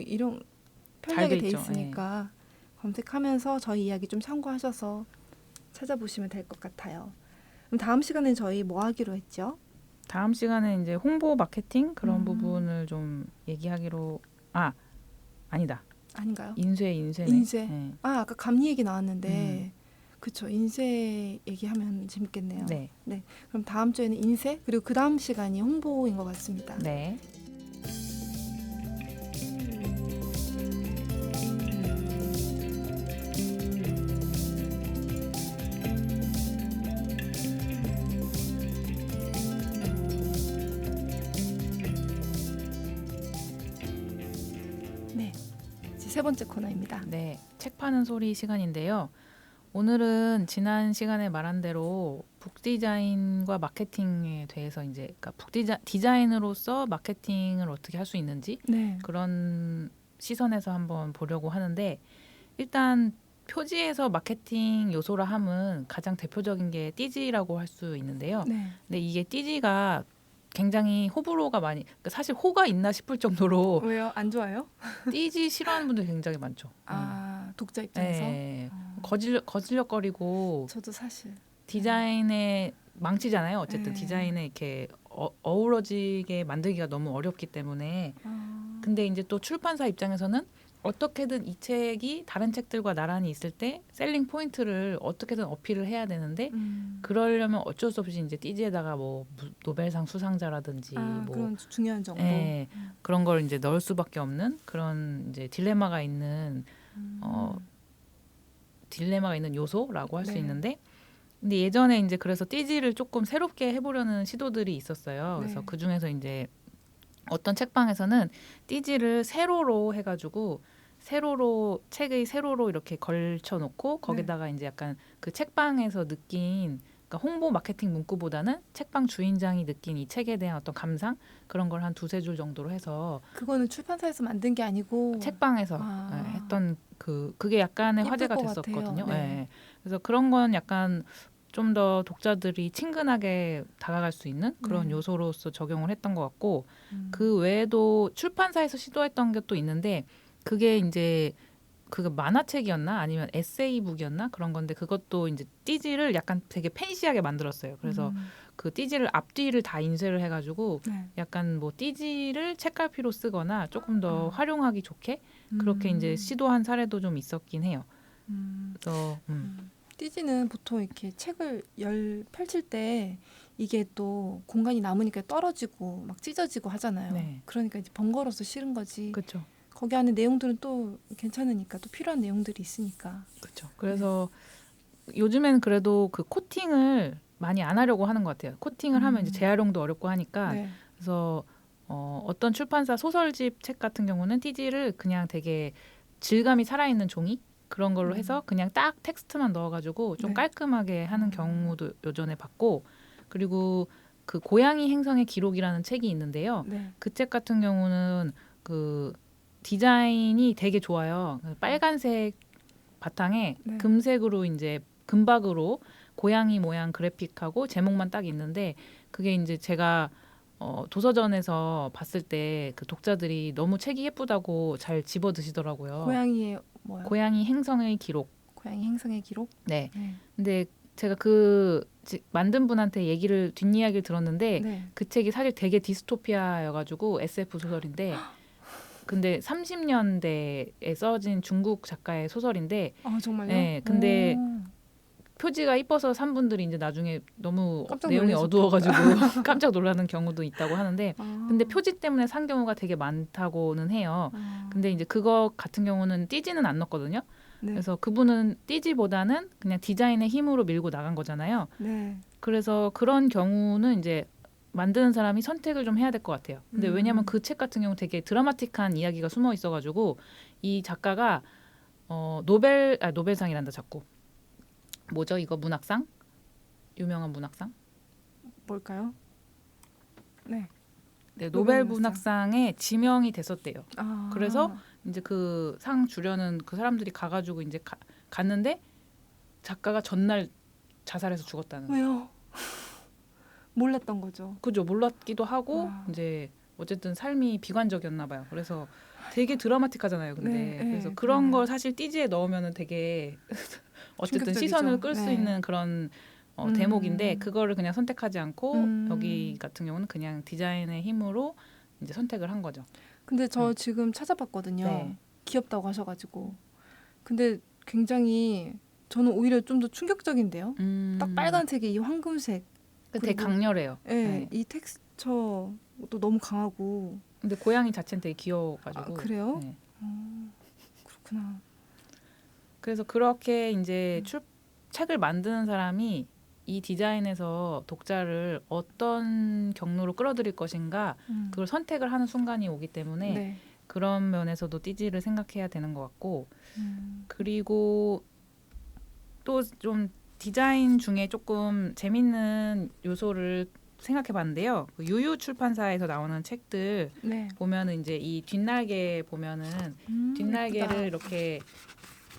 Speaker 1: 편리하게
Speaker 2: 돼
Speaker 1: 돼
Speaker 2: 있죠.
Speaker 1: 있으니까 검색하면서 저희 이야기 좀 참고하셔서 찾아보시면 될 것 같아요. 그럼 다음 시간엔 저희 뭐 하기로 했죠?
Speaker 2: 다음 시간에 이제 홍보 마케팅 그런
Speaker 1: 음.
Speaker 2: 부분을 좀 얘기하기로 아니다.
Speaker 1: 아닌가요?
Speaker 2: 인쇄네.
Speaker 1: 인쇄.
Speaker 2: 네.
Speaker 1: 아까 감리 얘기 나왔는데 그쵸. 인쇄 얘기하면 재밌겠네요.
Speaker 2: 네.
Speaker 1: 그럼 다음 주에는 인쇄 그리고 그 다음 시간이 홍보인 것 같습니다.
Speaker 2: 네.
Speaker 1: 네. 이제 세 번째 코너입니다.
Speaker 2: 네. 책 파는 소리 시간인데요. 오늘은 지난 시간에 말한 대로 북 디자인과 마케팅에 대해서 이제 그러니까 북 디자인으로서 마케팅을 어떻게 할 수 있는지
Speaker 1: 네.
Speaker 2: 그런 시선에서 한번 보려고 하는데 일단 표지에서 마케팅 요소라 함은 가장 대표적인 게 띠지라고 할 수 있는데요.
Speaker 1: 네.
Speaker 2: 근데 이게 띠지가 굉장히 호불호가 많이 그러니까 사실 호가 있나 싶을 정도로
Speaker 1: 왜요? 안 좋아요?
Speaker 2: 띠지 싫어하는 분들 굉장히 많죠.
Speaker 1: 독자 입장에서?
Speaker 2: 네. 거질력거리고
Speaker 1: 저도 사실.
Speaker 2: 디자인에 망치잖아요. 어쨌든
Speaker 1: 네.
Speaker 2: 디자인에 이렇게 어우러지게 만들기가 너무 어렵기 때문에. 근데 이제 또 출판사 입장에서는 어떻게든 이 책이 다른 책들과 나란히 있을 때 셀링 포인트를 어떻게든 어필을 해야 되는데 그러려면 어쩔 수 없이 이제 띠지에다가 뭐 노벨상 수상자라든지 뭐
Speaker 1: 그런 중요한 정보.
Speaker 2: 예, 그런 걸 이제 넣을 수밖에 없는 그런 이제 딜레마가 있는 요소라고 할 수
Speaker 1: 네.
Speaker 2: 있는데 근데 예전에 이제 그래서 띠지를 조금 새롭게 해보려는 시도들이 있었어요. 그래서
Speaker 1: 네.
Speaker 2: 그 중에서 이제 어떤 책방에서는 띠지를 세로로 해가지고 책의 세로로 이렇게 걸쳐놓고 거기다가 이제 약간 그 책방에서 느낀 그러니까 홍보 마케팅 문구보다는 책방 주인장이 느낀 이 책에 대한 어떤 감상 그런 걸 한 두세 줄 정도로 해서
Speaker 1: 그거는 출판사에서 만든 게 아니고
Speaker 2: 책방에서 했던 그게 약간의
Speaker 1: 예쁠
Speaker 2: 화제가
Speaker 1: 것
Speaker 2: 됐었거든요.
Speaker 1: 같아요. 네.
Speaker 2: 예. 그래서 그런 건 약간 좀 더 독자들이 친근하게 다가갈 수 있는 그런
Speaker 1: 네.
Speaker 2: 요소로서 적용을 했던 것 같고 그 외에도 출판사에서 시도했던 것도 있는데 그게 이제 그게 만화책이었나 아니면 에세이북이었나 그런 건데 그것도 이제 띠지를 약간 되게 팬시하게 만들었어요. 그래서 그 띠지를 앞뒤를 다 인쇄를 해가지고
Speaker 1: 네.
Speaker 2: 약간 뭐 띠지를 책갈피로 쓰거나 조금 더 활용하기 좋게 그렇게 이제 시도한 사례도 좀 있었긴 해요. 그래서
Speaker 1: 띠지는 보통 이렇게 책을 펼칠 때 이게 또 공간이 남으니까 떨어지고 막 찢어지고 하잖아요.
Speaker 2: 네.
Speaker 1: 그러니까 이제 번거로워서 싫은 거지.
Speaker 2: 그렇죠.
Speaker 1: 거기 안에 내용들은 또 괜찮으니까 또 필요한 내용들이 있으니까.
Speaker 2: 그렇죠. 그래서 요즘에는 그래도 그 코팅을 많이 안 하려고 하는 것 같아요. 코팅을 하면 이제 재활용도 어렵고 하니까
Speaker 1: 네.
Speaker 2: 그래서 어떤 출판사 소설집 책 같은 경우는 띠지를 그냥 되게 질감이 살아있는 종이 그런 걸로 해서 그냥 딱 텍스트만 넣어가지고 좀
Speaker 1: 네.
Speaker 2: 깔끔하게 하는 경우도 요전에 봤고 그리고 그 고양이 행성의 기록이라는 책이 있는데요.
Speaker 1: 네.
Speaker 2: 그 책 같은 경우는 그 디자인이 되게 좋아요. 빨간색 바탕에
Speaker 1: 네.
Speaker 2: 금색으로 이제 금박으로 고양이 모양 그래픽하고 제목만 딱 있는데 그게 이제 제가 도서전에서 봤을 때 그 독자들이 너무 책이 예쁘다고 잘 집어 드시더라고요.
Speaker 1: 고양이의 뭐요?
Speaker 2: 고양이 행성의 기록.
Speaker 1: 고양이 행성의 기록?
Speaker 2: 네.
Speaker 1: 네.
Speaker 2: 근데 제가 만든 분한테 뒷이야기를 들었는데
Speaker 1: 네.
Speaker 2: 그 책이 사실 되게 디스토피아여가지고 SF 소설인데 근데 30년대에 써진 중국 작가의 소설인데
Speaker 1: 정말요?
Speaker 2: 네, 근데 표지가 이뻐서 산 분들이 이제 나중에 너무 내용이 어두워가지고 깜짝 놀라는 경우도 있다고 하는데 근데 표지 때문에 산 경우가 되게 많다고는 해요. 근데 이제 그거 같은 경우는 띠지는 안 넣었거든요.
Speaker 1: 네.
Speaker 2: 그래서 그분은 띠지보다는 그냥 디자인의 힘으로 밀고 나간 거잖아요.
Speaker 1: 네.
Speaker 2: 그래서 그런 경우는 이제 만드는 사람이 선택을 좀 해야 될 것 같아요. 근데 왜냐하면 그 책 같은 경우 되게 드라마틱한 이야기가 숨어 있어가지고 이 작가가 노벨상이란다 자꾸. 뭐죠 이거 문학상? 유명한 문학상?
Speaker 1: 뭘까요? 네.
Speaker 2: 네, 노벨 문학상에 지명이 됐었대요.
Speaker 1: 아.
Speaker 2: 그래서 이제 그 상 주려는 그 사람들이 가가지고 이제 갔는데 작가가 전날 자살해서 죽었다는.
Speaker 1: 왜요? 몰랐던 거죠.
Speaker 2: 그죠. 몰랐기도 하고
Speaker 1: 와.
Speaker 2: 이제 어쨌든 삶이 비관적이었나 봐요. 그래서 되게 드라마틱하잖아요. 근데
Speaker 1: 네,
Speaker 2: 그래서
Speaker 1: 네,
Speaker 2: 그런
Speaker 1: 그러네요.
Speaker 2: 걸 사실 띠지에 넣으면은 되게 어쨌든
Speaker 1: 충격적이죠.
Speaker 2: 시선을 끌 수
Speaker 1: 네.
Speaker 2: 있는 그런 대목인데
Speaker 1: 음.
Speaker 2: 그거를 그냥 선택하지 않고 여기
Speaker 1: 음.
Speaker 2: 같은 경우는 그냥 디자인의 힘으로 이제 선택을 한 거죠.
Speaker 1: 근데 저
Speaker 2: 음.
Speaker 1: 지금 찾아봤거든요.
Speaker 2: 네.
Speaker 1: 귀엽다고 하셔가지고. 근데 굉장히 저는 오히려 좀 더 충격적인데요. 딱 빨간색에 이 황금색.
Speaker 2: 되게
Speaker 1: 그리고
Speaker 2: 강렬해요.
Speaker 1: 예,
Speaker 2: 네.
Speaker 1: 이 텍스처도 너무 강하고.
Speaker 2: 근데 고양이 자체는 되게
Speaker 1: 아,
Speaker 2: 귀여워가지고.
Speaker 1: 그래요?
Speaker 2: 네.
Speaker 1: 그렇구나.
Speaker 2: 그래서 그렇게 이제 책을 만드는 사람이 이 디자인에서 독자를 어떤 경로로 끌어들일 것인가 그걸 선택을 하는 순간이 오기 때문에
Speaker 1: 네.
Speaker 2: 그런 면에서도 띠지를 생각해야 되는 것 같고
Speaker 1: 음.
Speaker 2: 그리고 또 좀 디자인 중에 조금 재밌는 요소를 생각해 봤는데요. 그 유유 출판사에서 나오는 책들
Speaker 1: 네.
Speaker 2: 보면은 이제 이 뒷날개 보면은 뒷날개를
Speaker 1: 예쁘다.
Speaker 2: 이렇게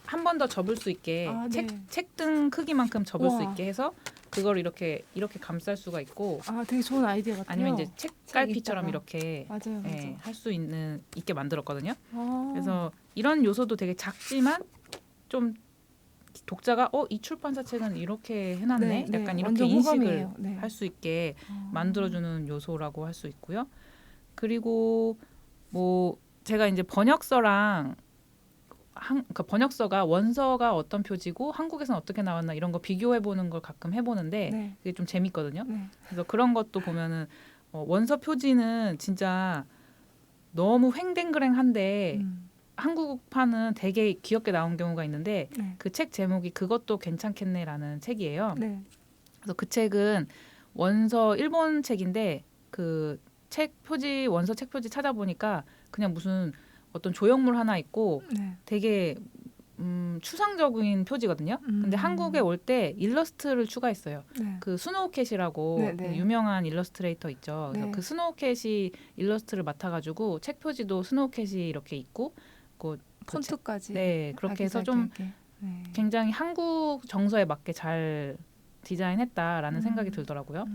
Speaker 2: 한 번 더 접을 수 있게
Speaker 1: 아, 네.
Speaker 2: 책등 크기만큼 접을 수
Speaker 1: 우와.
Speaker 2: 있게 해서 그걸 이렇게 감쌀 수가 있고
Speaker 1: 아, 되게 좋은 아이디어 같아요.
Speaker 2: 아니면 이제 책갈피처럼
Speaker 1: 있다가.
Speaker 2: 이렇게
Speaker 1: 맞아요, 맞아요.
Speaker 2: 할 수 있게 만들었거든요.
Speaker 1: 아.
Speaker 2: 그래서 이런 요소도 되게 작지만 좀 독자가 이 출판사 책은 이렇게 해놨네.
Speaker 1: 네, 네.
Speaker 2: 약간 이렇게
Speaker 1: 완전
Speaker 2: 인식을
Speaker 1: 호감이에요. 네.
Speaker 2: 할 수 있게
Speaker 1: 아.
Speaker 2: 만들어주는 요소라고 할 수 있고요. 그리고 뭐 제가 이제 번역서랑 그러니까 번역서가 원서가 어떤 표지고 한국에서는 어떻게 나왔나 이런 거 비교해 보는 걸 가끔 해보는데
Speaker 1: 네.
Speaker 2: 그게 좀 재밌거든요.
Speaker 1: 네.
Speaker 2: 그래서 그런 것도 보면은 원서 표지는 진짜 너무 횡댕그랭한데 한국판은 되게 귀엽게 나온 경우가 있는데
Speaker 1: 네.
Speaker 2: 그 책 제목이 그것도 괜찮겠네라는 책이에요.
Speaker 1: 네.
Speaker 2: 그래서 그 책은 원서 일본 책인데 그 책 표지 원서 책 표지 찾아보니까 그냥 무슨 어떤 조형물 하나 있고
Speaker 1: 네.
Speaker 2: 되게 추상적인 표지거든요. 근데 한국에 올 때 일러스트를 추가했어요.
Speaker 1: 네.
Speaker 2: 그 스노우캣이라고
Speaker 1: 네, 네.
Speaker 2: 그 유명한 일러스트레이터 있죠. 그래서
Speaker 1: 네.
Speaker 2: 그 스노우캣이 일러스트를 맡아가지고 책 표지도 스노우캣이 이렇게 있고 그
Speaker 1: 폰트까지.
Speaker 2: 네 그렇게 해서 좀
Speaker 1: 네.
Speaker 2: 굉장히 한국 정서에 맞게 잘 디자인했다라는 생각이 들더라고요.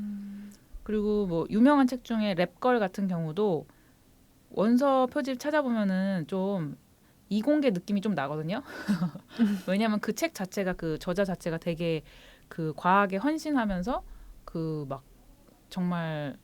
Speaker 2: 그리고 뭐 유명한 책 중에 랩걸 같은 경우도 원서 표지 찾아보면은 좀 이공계 느낌이 좀 나거든요. 왜냐하면 그 책 자체가 그 저자 자체가 되게 그 과학에 헌신하면서 그 막 정말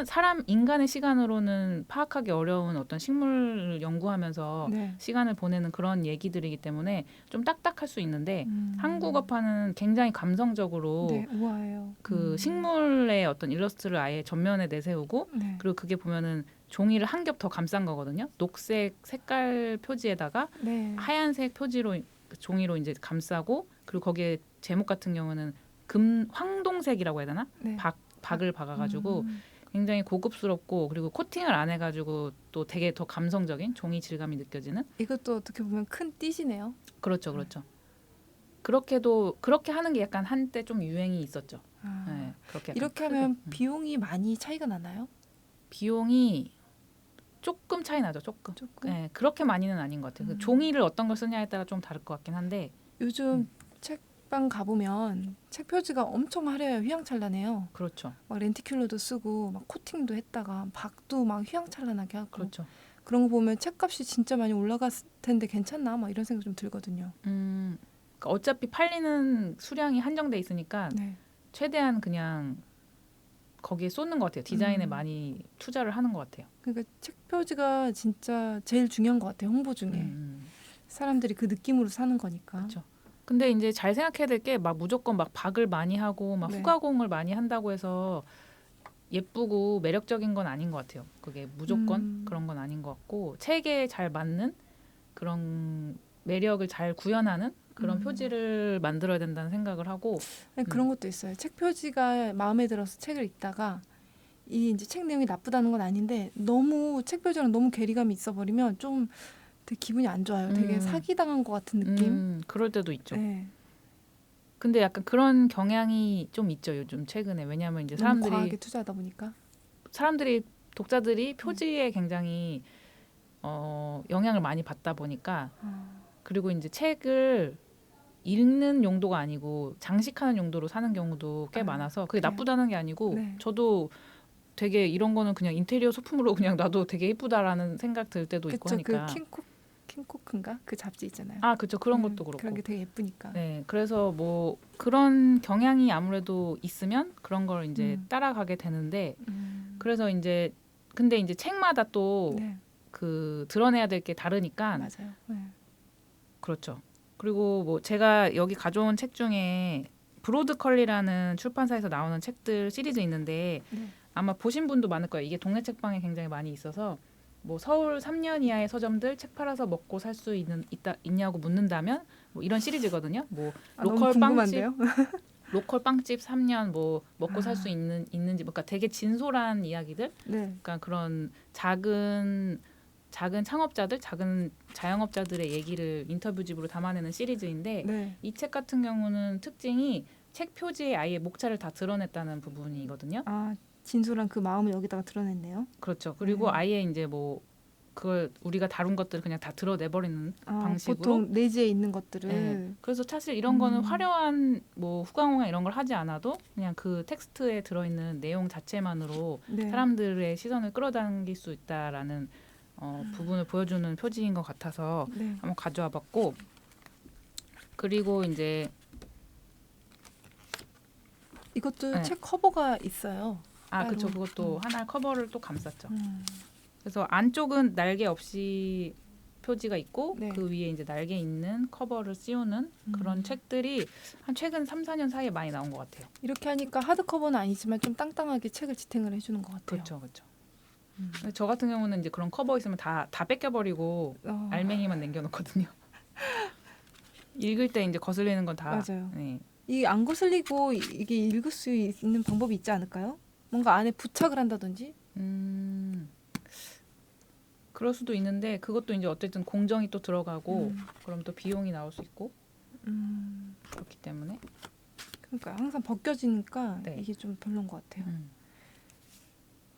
Speaker 2: 사람 인간의 시간으로는 파악하기 어려운 어떤 식물을 연구하면서
Speaker 1: 네.
Speaker 2: 시간을 보내는 그런 얘기들이기 때문에 좀 딱딱할 수 있는데
Speaker 1: 음.
Speaker 2: 한국어판은 굉장히 감성적으로
Speaker 1: 네, 우아해요.
Speaker 2: 그 식물의 어떤 일러스트를 아예 전면에 내세우고
Speaker 1: 네.
Speaker 2: 그리고 그게 보면은 종이를 한 겹 더 감싼 거거든요. 녹색 색깔 표지에다가
Speaker 1: 네.
Speaker 2: 하얀색 표지로 종이로 이제 감싸고 그리고 거기에 제목 같은 경우는 황동색이라고 해야 되나?
Speaker 1: 네.
Speaker 2: 박을 박아가지고 굉장히 고급스럽고 그리고 코팅을 안 해가지고 또 되게 더 감성적인 종이 질감이 느껴지는.
Speaker 1: 이것도 어떻게 보면 큰 띠시네요.
Speaker 2: 그렇죠, 그렇죠. 그렇게 하는 게 약간 한때 좀 유행이 있었죠.
Speaker 1: 아.
Speaker 2: 네, 그렇게 약간
Speaker 1: 이렇게
Speaker 2: 크게.
Speaker 1: 하면 비용이 많이 차이가 나나요?
Speaker 2: 비용이 조금 차이 나죠, 조금.
Speaker 1: 조금?
Speaker 2: 네, 그렇게 많이는 아닌 것 같아요. 그 종이를 어떤 걸 쓰냐에 따라 좀 다를 것 같긴 한데.
Speaker 1: 요즘 책방 가보면 책 표지가 엄청 화려해요. 휘황찬란해요.
Speaker 2: 그렇죠,
Speaker 1: 막 렌티큘러도 쓰고 막 코팅도 했다가 박도 막 휘황찬란하게 하고
Speaker 2: 그렇죠.
Speaker 1: 그런 거 보면 책값이 진짜 많이 올라갔을 텐데 괜찮나? 막 이런 생각 좀 들거든요.
Speaker 2: 그러니까 어차피 팔리는 수량이 한정돼 있으니까
Speaker 1: 네.
Speaker 2: 최대한 그냥 거기에 쏟는 것 같아요. 디자인에 많이 투자를 하는 것 같아요.
Speaker 1: 그러니까 책 표지가 진짜 제일 중요한 것 같아요. 홍보 중에. 사람들이 그 느낌으로 사는 거니까.
Speaker 2: 그렇죠. 근데 이제 잘 생각해야 될 게 막 무조건 막 박을 많이 하고 막
Speaker 1: 네.
Speaker 2: 후가공을 많이 한다고 해서 예쁘고 매력적인 건 아닌 것 같아요. 그게 무조건 그런 건 아닌 것 같고 책에 잘 맞는 그런 매력을 잘 구현하는 그런 표지를 만들어야 된다는 생각을 하고
Speaker 1: 아니, 그런 것도 있어요. 책 표지가 마음에 들어서 책을 읽다가 이 이제 책 내용이 나쁘다는 건 아닌데 너무 책 표지랑 너무 괴리감이 있어버리면 좀 되게 기분이 안 좋아요. 되게 사기당한 것 같은 느낌.
Speaker 2: 그럴 때도 있죠.
Speaker 1: 네.
Speaker 2: 근데 약간 그런 경향이 좀 있죠. 요즘 최근에. 왜냐하면 이제
Speaker 1: 너무 과하게 투자하다 보니까.
Speaker 2: 독자들이 표지에 굉장히 영향을 많이 받다 보니까 그리고 이제 책을 읽는 용도가 아니고 장식하는 용도로 사는 경우도 꽤
Speaker 1: 아,
Speaker 2: 많아서 그게
Speaker 1: 그래요?
Speaker 2: 나쁘다는 게 아니고
Speaker 1: 네.
Speaker 2: 저도 되게 이런 거는 그냥 인테리어 소품으로 그냥 놔도 되게 예쁘다라는 생각 들 때도 있고
Speaker 1: 그쵸. 그
Speaker 2: 하니까.
Speaker 1: 킹코크인가 그 잡지 있잖아요.
Speaker 2: 아, 그렇죠. 그런 것도 그렇고.
Speaker 1: 그런 게 되게 예쁘니까.
Speaker 2: 네, 그래서 뭐 그런 경향이 아무래도 있으면 그런 걸 이제 따라가게 되는데 그래서 이제 근데 이제 책마다 또
Speaker 1: 네,
Speaker 2: 그 드러내야 될 게 다르니까
Speaker 1: 맞아요. 네.
Speaker 2: 그렇죠. 그리고 뭐 제가 여기 가져온 책 중에 브로드컬리라는 출판사에서 나오는 책들 시리즈 있는데
Speaker 1: 네.
Speaker 2: 아마 보신 분도 많을 거예요. 이게 동네 책방에 굉장히 많이 있어서 뭐 서울 3년 이하의 서점들 책 팔아서 먹고 살 수 있냐고 묻는다면 뭐 이런 시리즈거든요. 뭐
Speaker 1: 너무
Speaker 2: 로컬
Speaker 1: 궁금한데요?
Speaker 2: 로컬 빵집 3년 뭐 먹고 살 수
Speaker 1: 아.
Speaker 2: 있는지 그러니까 되게 진솔한 이야기들
Speaker 1: 네.
Speaker 2: 그러니까 그런 작은 창업자들, 작은 자영업자들의 얘기를 인터뷰집으로 담아내는 시리즈인데
Speaker 1: 네.
Speaker 2: 이 책 같은 경우는 특징이 책 표지에 아예 목차를 다 드러냈다는 부분이거든요.
Speaker 1: 아, 진솔한 그 마음을 여기다가 드러냈네요.
Speaker 2: 그렇죠. 그리고
Speaker 1: 네.
Speaker 2: 아예 이제 뭐 그걸 우리가 다룬 것들을 그냥 다 드러내버리는 방식으로.
Speaker 1: 보통 내지에 있는 것들을
Speaker 2: 네. 그래서 사실 이런 거는 화려한 뭐 후광호나 이런 걸 하지 않아도 그냥 그 텍스트에 들어있는 내용 자체만으로
Speaker 1: 네.
Speaker 2: 사람들의 시선을 끌어당길 수 있다라는 부분을 보여주는 표지인 것 같아서
Speaker 1: 네.
Speaker 2: 한번 가져와 봤고 그리고 이제
Speaker 1: 이것도
Speaker 2: 네.
Speaker 1: 책 커버가 있어요. 따로.
Speaker 2: 그쵸 그것도 하나의 커버를 또 감쌌죠.
Speaker 1: 음.
Speaker 2: 그래서 안쪽은 날개 없이 표지가 있고
Speaker 1: 네.
Speaker 2: 그 위에 이제 날개 있는 커버를 씌우는 그런 책들이 한 최근 3, 4년 사이에 많이 나온 것 같아요.
Speaker 1: 이렇게 하니까 하드커버는 아니지만 좀 땅땅하게 책을 지탱을 해주는 것 같아요.
Speaker 2: 그렇죠, 그렇죠. 저 같은 경우는 이제 그런 커버 있으면 다 뺏겨버리고 알맹이만 남겨놓거든요. 읽을 때 이제 거슬리는 건 다.
Speaker 1: 맞아요.
Speaker 2: 네.
Speaker 1: 이 안 거슬리고 이게 읽을 수 있는 방법이 있지 않을까요? 뭔가 안에 부착을 한다든지.
Speaker 2: 그럴 수도 있는데 그것도 이제 어쨌든 공정이 또 들어가고 그럼 또 비용이 나올 수 있고 그렇기 때문에.
Speaker 1: 그러니까 항상 벗겨지니까
Speaker 2: 네.
Speaker 1: 이게 좀 별로인 것 같아요.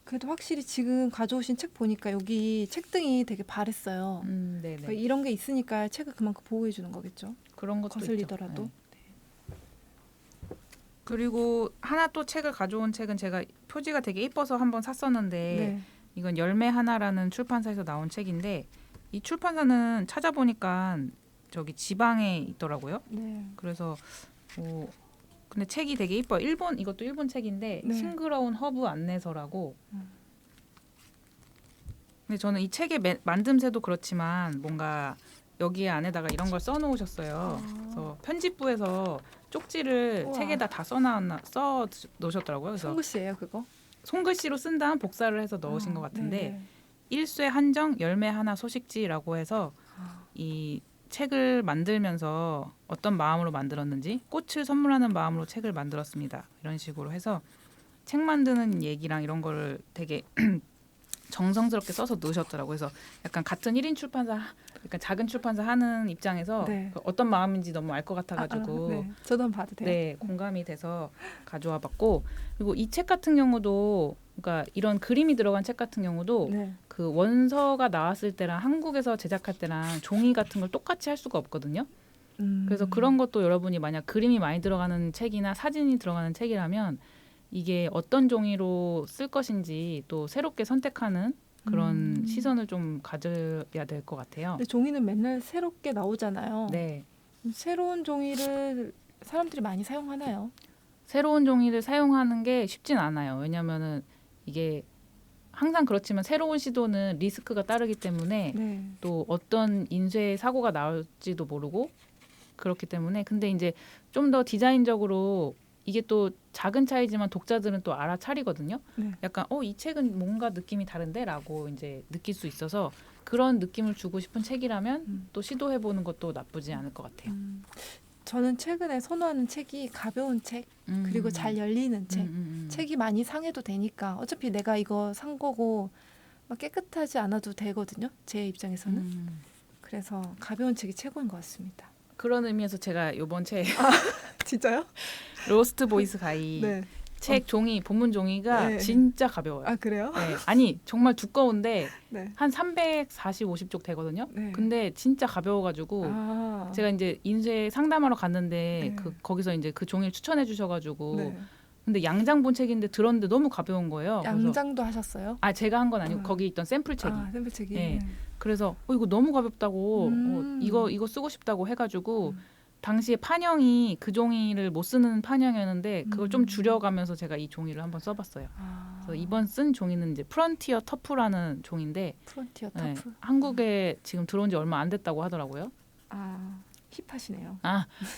Speaker 1: 그래도 확실히 지금 가져오신 책 보니까 여기 책등이 되게 바랬어요.
Speaker 2: 네네.
Speaker 1: 그러니까 이런 게 있으니까 책을 그만큼 보호해 주는 거겠죠.
Speaker 2: 그런 것도
Speaker 1: 거슬리더라도.
Speaker 2: 있죠. 네. 그리고 하나 또 책을 가져온 책은 제가 표지가 되게 이뻐서 한번 샀었는데
Speaker 1: 네.
Speaker 2: 이건 열매 하나라는 출판사에서 나온 책인데 이 출판사는 찾아보니까 저기 지방에 있더라고요.
Speaker 1: 네.
Speaker 2: 그래서 근데 책이 되게 이뻐요. 이것도 일본 책인데
Speaker 1: 네.
Speaker 2: 싱그러운 허브 안내서라고. 근데 저는 이 책의 만듦새도 그렇지만 뭔가 여기 안에다가 이런 걸 써놓으셨어요. 그래서 편집부에서 쪽지를
Speaker 1: 우와.
Speaker 2: 책에다 다 써 놓으셨더라고요. 그래서
Speaker 1: 손글씨예요 그거?
Speaker 2: 손글씨로 쓴 다음 복사를 해서 넣으신 것 같은데
Speaker 1: 네네.
Speaker 2: 일쇄 한정 열매 하나 소식지라고 해서 이 책을 만들면서 어떤 마음으로 만들었는지 꽃을 선물하는 마음으로 책을 만들었습니다. 이런 식으로 해서 책 만드는 얘기랑 이런 거를 되게 정성스럽게 써서 넣으셨더라고요. 그래서 약간 같은 1인 출판사, 약간 작은 출판사 하는 입장에서
Speaker 1: 네.
Speaker 2: 어떤 마음인지 너무 알 것 같아가지고
Speaker 1: 네. 저도 한번 봐도 돼요?
Speaker 2: 네, 공감이 돼서 가져와 봤고 그리고 이 책 같은 경우도 그러니까 이런 그림이 들어간 책 같은 경우도
Speaker 1: 네.
Speaker 2: 그 원서가 나왔을 때랑 한국에서 제작할 때랑 종이 같은 걸 똑같이 할 수가 없거든요. 그래서 그런 것도 여러분이 만약 그림이 많이 들어가는 책이나 사진이 들어가는 책이라면 이게 어떤 종이로 쓸 것인지 또 새롭게 선택하는 그런 시선을 좀 가져야 될 것 같아요.
Speaker 1: 근데 종이는 맨날 새롭게 나오잖아요.
Speaker 2: 네.
Speaker 1: 새로운 종이를 사람들이 많이 사용하나요?
Speaker 2: 새로운 종이를 사용하는 게 쉽진 않아요. 왜냐하면은 이게 항상 그렇지만 새로운 시도는 리스크가 따르기 때문에
Speaker 1: 네.
Speaker 2: 또 어떤 인쇄 사고가 나올지도 모르고 그렇기 때문에 근데 이제 좀 더 디자인적으로 이게 또 작은 차이지만 독자들은 또 알아차리거든요.
Speaker 1: 네.
Speaker 2: 약간 이 책은 뭔가 느낌이 다른데라고 이제 느낄 수 있어서 그런 느낌을 주고 싶은 책이라면 또 시도해 보는 것도 나쁘지 않을 것 같아요.
Speaker 1: 저는 최근에 선호하는 책이 가벼운 책 그리고 잘 열리는 책. 책이 많이 상해도 되니까 어차피 내가 이거 산 거고 막 깨끗하지 않아도 되거든요. 제 입장에서는. 그래서 가벼운 책이 최고인 것 같습니다.
Speaker 2: 그런 의미에서 제가 이번 책
Speaker 1: 진짜요?
Speaker 2: 로스트 보이스 가이
Speaker 1: 네.
Speaker 2: 책 종이 본문 종이가
Speaker 1: 네.
Speaker 2: 진짜 가벼워요.
Speaker 1: 아 그래요?
Speaker 2: 네. 아니 정말 두꺼운데
Speaker 1: 네.
Speaker 2: 한 340, 50쪽 되거든요.
Speaker 1: 네.
Speaker 2: 근데 진짜 가벼워가지고
Speaker 1: 아.
Speaker 2: 제가 이제 인쇄 상담하러 갔는데
Speaker 1: 네.
Speaker 2: 거기서 이제 그 종이를 추천해 주셔가지고
Speaker 1: 네.
Speaker 2: 근데 양장 본 책인데 들었는데 너무 가벼운 거예요. 그래서
Speaker 1: 양장도 하셨어요?
Speaker 2: 제가 한 건 아니고
Speaker 1: 아.
Speaker 2: 거기 있던 샘플 책이.
Speaker 1: 아 샘플책이.
Speaker 2: 네. 그래서 이거 너무 가볍다고 이거 쓰고 싶다고 해가지고 당시에 판형이 그 종이를 못 쓰는 판형이었는데 그걸 좀 줄여가면서 제가 이 종이를 한번 써봤어요.
Speaker 1: 아.
Speaker 2: 그래서 이번 쓴 종이는 이제 프론티어 터프라는 종인데
Speaker 1: 프론티어
Speaker 2: 네,
Speaker 1: 터프.
Speaker 2: 한국에 지금 들어온 지 얼마 안 됐다고 하더라고요.
Speaker 1: 아 힙하시네요.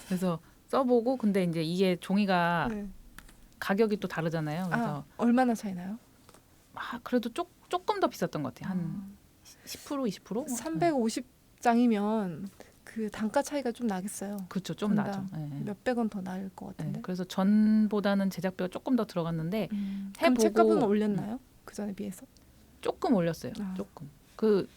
Speaker 2: 그래서 써보고 근데 이제 이게 종이가
Speaker 1: 네.
Speaker 2: 가격이 또 다르잖아요. 그래서
Speaker 1: 얼마나 차이나요?
Speaker 2: 그래도 조금 더 비쌌던 것 같아요. 한 10%, 20%?
Speaker 1: 350장이면 그 단가 차이가 좀 나겠어요.
Speaker 2: 그렇죠. 좀
Speaker 1: 전당
Speaker 2: 나죠. 네.
Speaker 1: 몇백 원 더 나을 것 같은데.
Speaker 2: 그래서 전보다는 제작비가 조금 더 들어갔는데
Speaker 1: 그럼
Speaker 2: 해보고
Speaker 1: 책값은 올렸나요? 그 전에 비해서?
Speaker 2: 조금 올렸어요.
Speaker 1: 아.
Speaker 2: 조금.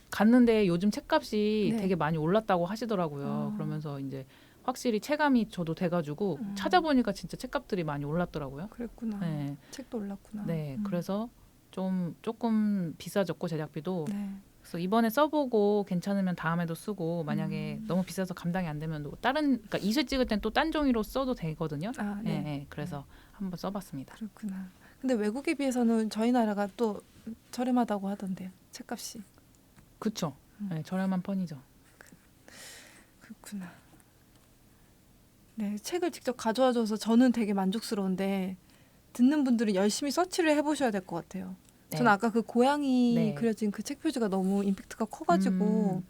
Speaker 2: 갔는데 요즘 책값이
Speaker 1: 네.
Speaker 2: 되게 많이 올랐다고 하시더라고요.
Speaker 1: 아.
Speaker 2: 그러면서 이제 확실히 체감이 저도 돼가지고 찾아보니까 진짜 책값들이 많이 올랐더라고요.
Speaker 1: 그랬구나.
Speaker 2: 네.
Speaker 1: 책도 올랐구나.
Speaker 2: 네. 그래서 조금 비싸졌고 제작비도.
Speaker 1: 네.
Speaker 2: 그래서 이번에 써보고 괜찮으면 다음에도 쓰고 만약에 너무 비싸서 감당이 안 되면 또 그러니까 이세 찍을 땐 또 딴 종이로 써도 되거든요.
Speaker 1: 네.
Speaker 2: 네. 그래서 한번 써봤습니다.
Speaker 1: 그렇구나. 근데 외국에 비해서는 저희 나라가 또 저렴하다고 하던데요. 책값이.
Speaker 2: 그렇죠. 네, 저렴한 편이죠.
Speaker 1: 그렇구나. 네, 책을 직접 가져와 줘서 저는 되게 만족스러운데 듣는 분들은 열심히 서치를 해보셔야 될 것 같아요.
Speaker 2: 네.
Speaker 1: 저는 아까 그 고양이
Speaker 2: 네.
Speaker 1: 그려진 그 책 표지가 너무 임팩트가 커가지고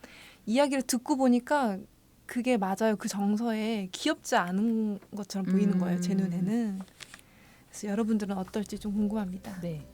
Speaker 1: 이야기를 듣고 보니까 그게 맞아요. 그 정서에 귀엽지 않은 것처럼 보이는 거예요. 제 눈에는. 그래서 여러분들은 어떨지 좀 궁금합니다.
Speaker 2: 네.